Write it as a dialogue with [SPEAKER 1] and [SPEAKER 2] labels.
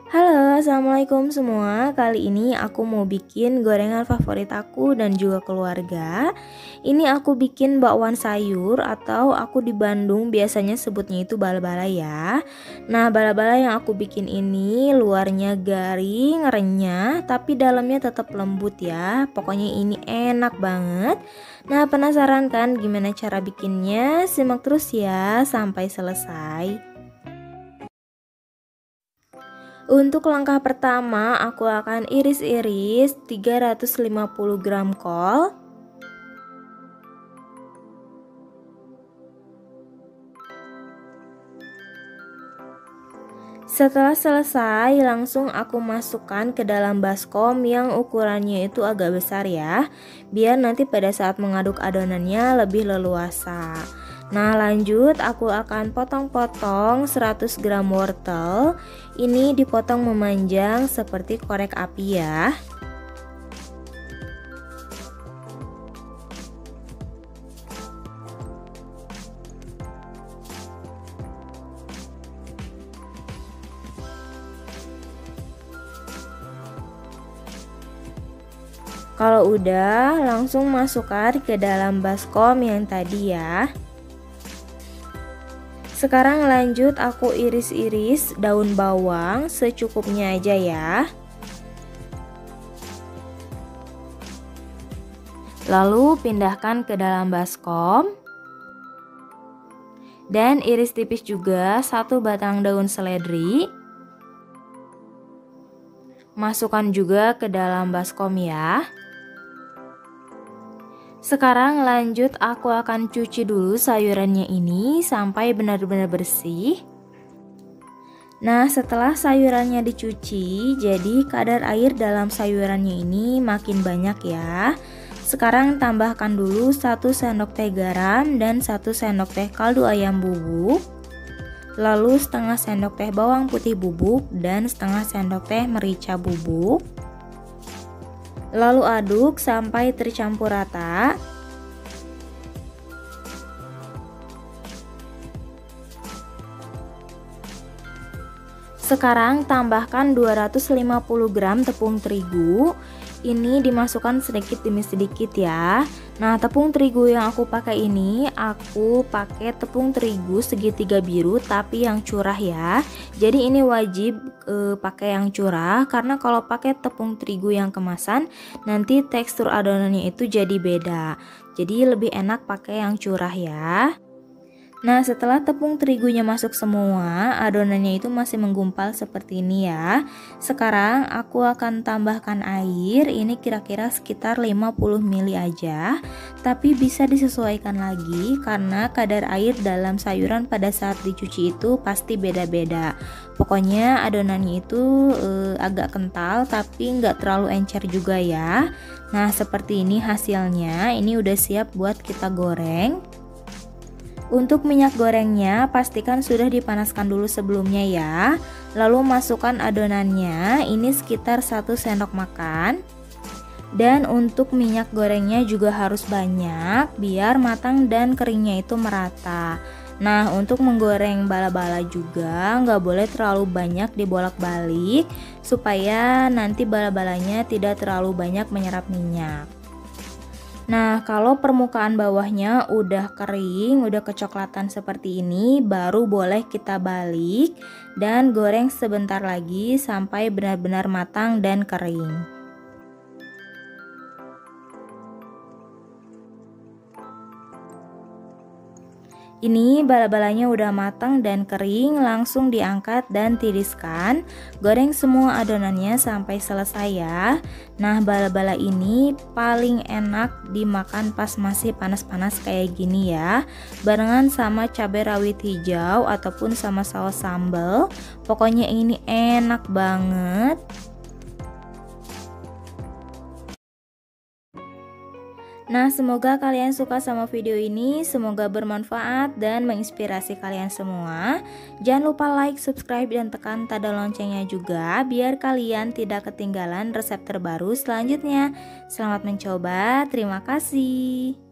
[SPEAKER 1] Halo, assalamualaikum semua. Kali ini aku mau bikin gorengan favorit aku dan juga keluarga. Ini aku bikin bakwan sayur atau aku di Bandung biasanya sebutnya itu bala-bala ya. Nah, bala-bala yang aku bikin ini luarnya garing, renyah, tapi dalamnya tetap lembut ya. Pokoknya ini enak banget. Nah, penasaran kan gimana cara bikinnya? Simak terus ya sampai selesai. Untuk langkah pertama, aku akan iris-iris 350 gram kol. Setelah selesai, langsung aku masukkan ke dalam baskom yang ukurannya itu agak besar ya, biar nanti pada saat mengaduk adonannya lebih leluasa. Nah, lanjut aku akan potong-potong 100 gram wortel. Ini dipotong memanjang seperti korek api ya. Kalau udah, langsung masukkan ke dalam baskom yang tadi ya. Sekarang lanjut aku iris-iris daun bawang secukupnya aja ya. Lalu pindahkan ke dalam baskom. Dan iris tipis juga 1 batang daun seledri. Masukkan juga ke dalam baskom ya. Sekarang lanjut aku akan cuci dulu sayurannya ini sampai benar-benar bersih. Nah, setelah sayurannya dicuci, jadi kadar air dalam sayurannya ini makin banyak ya. Sekarang tambahkan dulu 1 sendok teh garam dan 1 sendok teh kaldu ayam bubuk. Lalu setengah sendok teh bawang putih bubuk dan setengah sendok teh merica bubuk. Lalu aduk sampai tercampur rata. Sekarang tambahkan 250 gram tepung terigu. Ini dimasukkan sedikit demi sedikit ya. Nah, tepung terigu yang aku pakai ini, aku pakai tepung terigu segitiga biru tapi yang curah ya. Jadi ini wajib pakai yang curah, karena kalau pakai tepung terigu yang kemasan nanti tekstur adonannya itu jadi beda. Jadi lebih enak pakai yang curah ya. Nah, setelah tepung terigunya masuk semua, adonannya itu masih menggumpal seperti ini ya. Sekarang aku akan tambahkan air, ini kira-kira sekitar 50 ml aja. Tapi bisa disesuaikan lagi karena kadar air dalam sayuran pada saat dicuci itu pasti beda-beda. Pokoknya adonannya itu agak kental tapi nggak terlalu encer juga ya. Nah, seperti ini hasilnya, ini udah siap buat kita goreng. Untuk minyak gorengnya pastikan sudah dipanaskan dulu sebelumnya ya. Lalu masukkan adonannya, ini sekitar 1 sendok makan. Dan untuk minyak gorengnya juga harus banyak biar matang dan keringnya itu merata. Nah, untuk menggoreng bala-bala juga nggak boleh terlalu banyak dibolak-balik supaya nanti bala-balanya tidak terlalu banyak menyerap minyak. Nah, kalau permukaan bawahnya udah kering, udah kecoklatan seperti ini, baru boleh kita balik dan goreng sebentar lagi sampai benar-benar matang dan kering. Ini bala-balanya udah matang dan kering, langsung diangkat dan tiriskan. Goreng semua adonannya sampai selesai ya. Nah, bala-bala ini paling enak dimakan pas masih panas-panas kayak gini ya. Barengan sama cabai rawit hijau ataupun sama saus sambal. Pokoknya ini enak banget. Nah, semoga kalian suka sama video ini, semoga bermanfaat dan menginspirasi kalian semua. Jangan lupa like, subscribe, dan tekan tanda loncengnya juga, biar kalian tidak ketinggalan resep terbaru selanjutnya. Selamat mencoba, terima kasih.